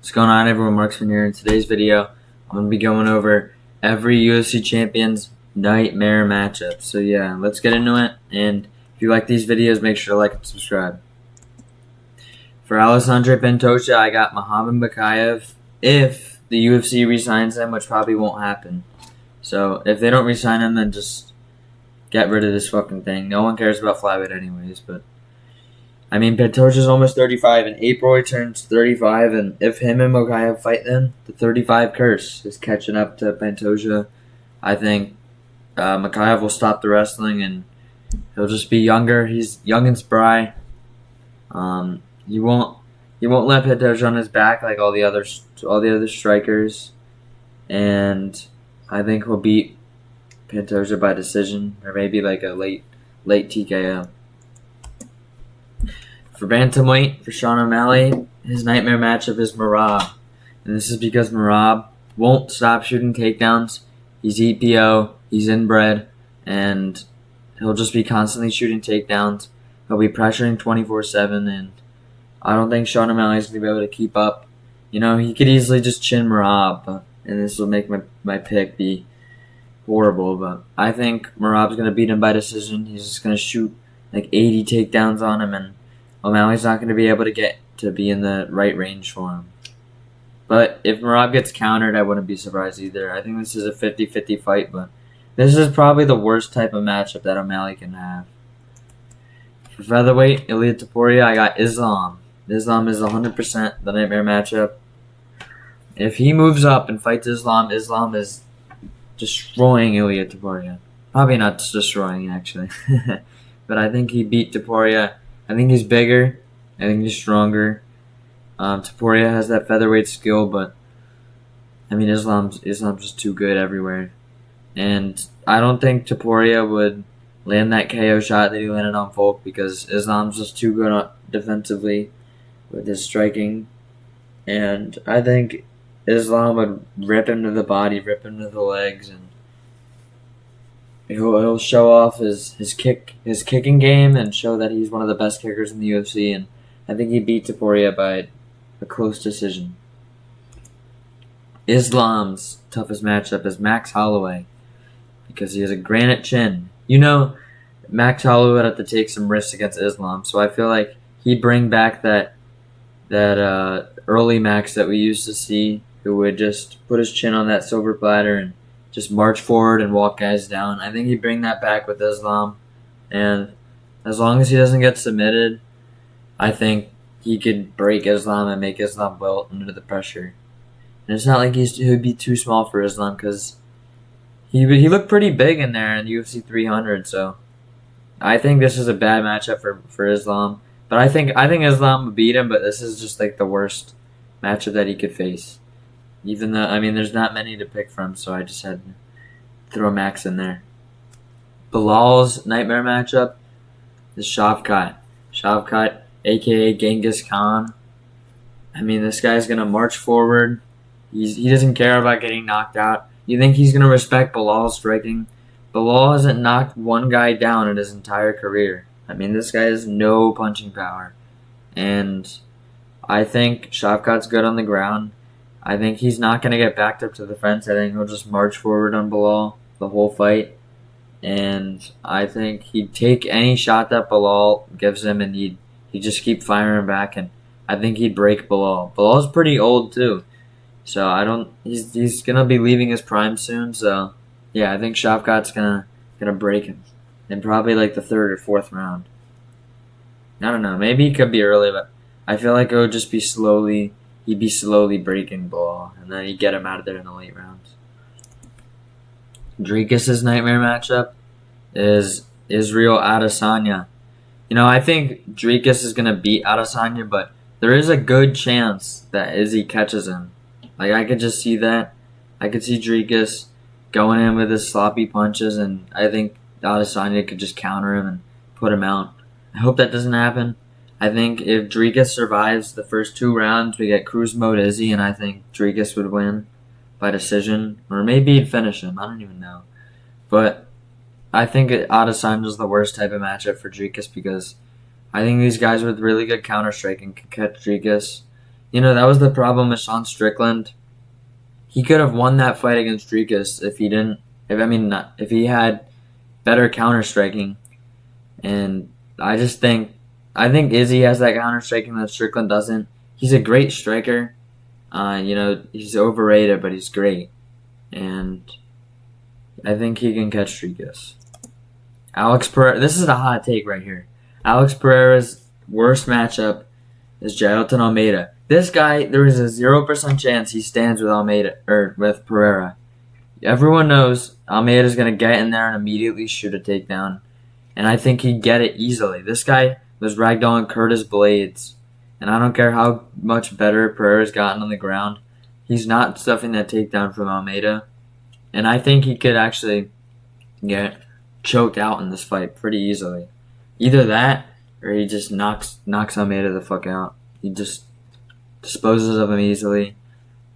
What's going on, everyone? Marksman here. In today's video, I'm going to be going over every UFC champion's nightmare matchup. So yeah, let's get into it. And if you like these videos, make sure to like and subscribe. For Alexandre Pantoja, I got Muhammad Mokaev if the UFC re-signs him, which probably won't happen. So if they don't re-sign him, then just get rid of this fucking thing. No one cares about flyweight anyways, but I mean, Pantoja's almost 35. In April, he turns 35, and if him and Mokaev fight then, the 35 curse is catching up to Pantoja. I think Mokaev will stop the wrestling, and he'll just be younger. He's young and spry. He won't let Pantoja on his back like all the other strikers, and I think he'll beat Pantoja by decision, or maybe like a late TKO. For bantamweight, for Sean O'Malley, his nightmare matchup is Merab. And this is because Merab won't stop shooting takedowns. He's EPO, he's inbred, and he'll just be constantly shooting takedowns. He'll be pressuring 24/7, and I don't think Sean O'Malley is going to be able to keep up. You know, he could easily just chin Merab, and this will make my pick be horrible, but I think Merab's going to beat him by decision. He's just going to shoot like 80 takedowns on him, and O'Malley's not going to be able to get to be in the right range for him. But if Merab gets countered, I wouldn't be surprised either. I think this is a 50-50 fight, but this is probably the worst type of matchup that O'Malley can have. For featherweight, Ilia Topuria, I got Islam. Islam is 100% the nightmare matchup. If he moves up and fights Islam, Islam is destroying Ilia Topuria. Probably not destroying, actually. But I think he beat Topuria. I think he's bigger. I think he's stronger. Topuria has that featherweight skill, but I mean, Islam's just too good everywhere. And I don't think Topuria would land that KO shot that he landed on Volk because Islam's just too good defensively with his striking. And I think Islam would rip him to the body, rip him to the legs, and he'll show off his kicking game and show that he's one of the best kickers in the UFC. And I think he beat Topuria by a close decision. Islam's toughest matchup is Max Holloway because he has a granite chin. You know, Max Holloway would have to take some risks against Islam, so I feel like he'd bring back that early Max that we used to see, who would just put his chin on that silver platter and just march forward and walk guys down. I think he'd bring that back with Islam, and as long as he doesn't get submitted, I think he could break Islam and make Islam wilt under the pressure. And it's not like he'd be too small for Islam because he looked pretty big in there in UFC 300. So I think this is a bad matchup for Islam. But I think Islam would beat him. But this is just like the worst matchup that he could face. Even though, I mean, there's not many to pick from, so I just had to throw Max in there. Bilal's nightmare matchup is Shavkat. Shavkat, a.k.a. Genghis Khan. I mean, this guy's going to march forward. He doesn't care about getting knocked out. You think he's going to respect Bilal's striking? Bilal hasn't knocked one guy down in his entire career. I mean, this guy has no punching power. And I think Shavkat's good on the ground. I think he's not going to get backed up to the fence. I think he'll just march forward on Bilal the whole fight. And I think he'd take any shot that Bilal gives him, and he'd just keep firing back. And I think he'd break Bilal. Bilal's pretty old, too. So he's going to be leaving his prime soon. So, yeah, I think Shavkat's going to break him in probably like the third or fourth round. I don't know. Maybe he could be early, but I feel like it would just be slowly. He'd be slowly breaking Bilal, and then he'd get him out of there in the late rounds. Dricus' nightmare matchup is Israel Adesanya. You know, I think Dricus is going to beat Adesanya, but there is a good chance that Izzy catches him. Like, I could just see that. I could see Dricus going in with his sloppy punches, and I think Adesanya could just counter him and put him out. I hope that doesn't happen. I think if Dricus survives the first 2 rounds, we get cruise mode Izzy, and I think Dricus would win by decision. Or maybe he'd finish him. I don't even know. But I think Adesanya is the worst type of matchup for Dricus because I think these guys with really good counter striking can catch Dricus. that was the problem with Sean Strickland. He could have won that fight against Dricus if he didn't. If he had better counter striking, and I think Izzy has that counter striking that Strickland doesn't. He's a great striker. He's overrated, but he's great, and I think he can catch Dricus. Alex Pereira. This is a hot take right here. Alex Pereira's worst matchup is Jailton Almeida. This guy, there is a 0% chance he stands with Almeida or with Pereira. Everyone knows Almeida's gonna get in there and immediately shoot a takedown, and I think he'd get it easily. This guy was ragdolling Curtis Blades, and I don't care how much better Pereira's gotten on the ground. He's not stuffing that takedown from Almeida, and I think he could actually get choked out in this fight pretty easily. Either that, or he just knocks Almeida the fuck out. He just disposes of him easily.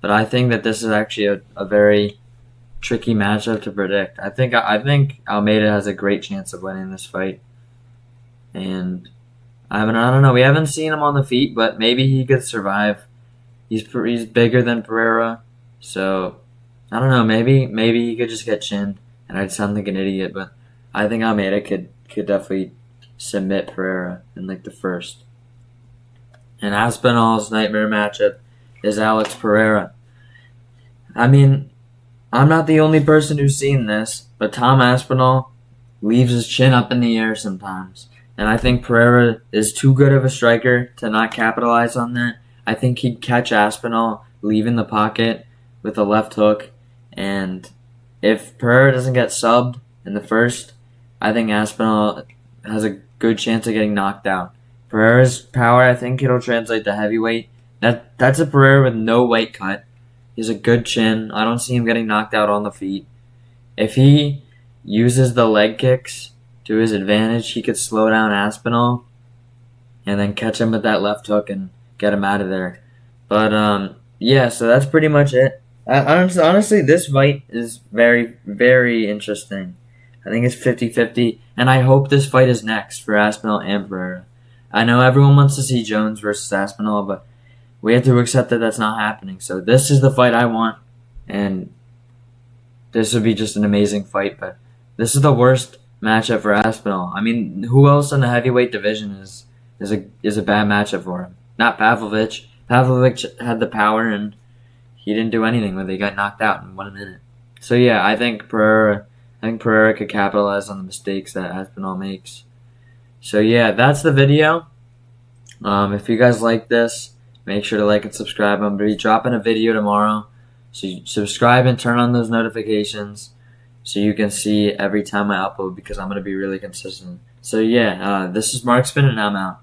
But I think that this is actually a very tricky matchup to predict. I think Almeida has a great chance of winning this fight. And I don't know. We haven't seen him on the feet, but maybe he could survive. He's bigger than Pereira, so I don't know. Maybe he could just get chinned, and I'd sound like an idiot. But I think Almeida could definitely submit Pereira in like the first. And Aspinall's nightmare matchup is Alex Pereira. I mean, I'm not the only person who's seen this, but Tom Aspinall leaves his chin up in the air sometimes. And I think Pereira is too good of a striker to not capitalize on that. I think he'd catch Aspinall leaving the pocket with a left hook. And if Pereira doesn't get subbed in the first, I think Aspinall has a good chance of getting knocked out. Pereira's power, I think it'll translate to heavyweight. That's a Pereira with no weight cut. He has a good chin. I don't see him getting knocked out on the feet. If he uses the leg kicks to his advantage, he could slow down Aspinall and then catch him with that left hook and get him out of there. But, yeah, so that's pretty much it. Honestly, this fight is very, very interesting. I think it's 50-50, and I hope this fight is next for Aspinall and Pereira. I know everyone wants to see Jones versus Aspinall, but we have to accept that that's not happening. So this is the fight I want, and this would be just an amazing fight. But this is the worst matchup for Aspinall. I mean, who else in the heavyweight division is a bad matchup for him? Not Pavlovich. Pavlovich had the power, and he didn't do anything when they got knocked out in 1 minute. So yeah, I think Pereira could capitalize on the mistakes that Aspinall makes. So yeah, that's the video. If you guys like this, make sure to like and subscribe. I'm going to be dropping a video tomorrow. So you subscribe and turn on those notifications so you can see every time I upload, because I'm going to be really consistent. So yeah, this is Mark Spin, and I'm out.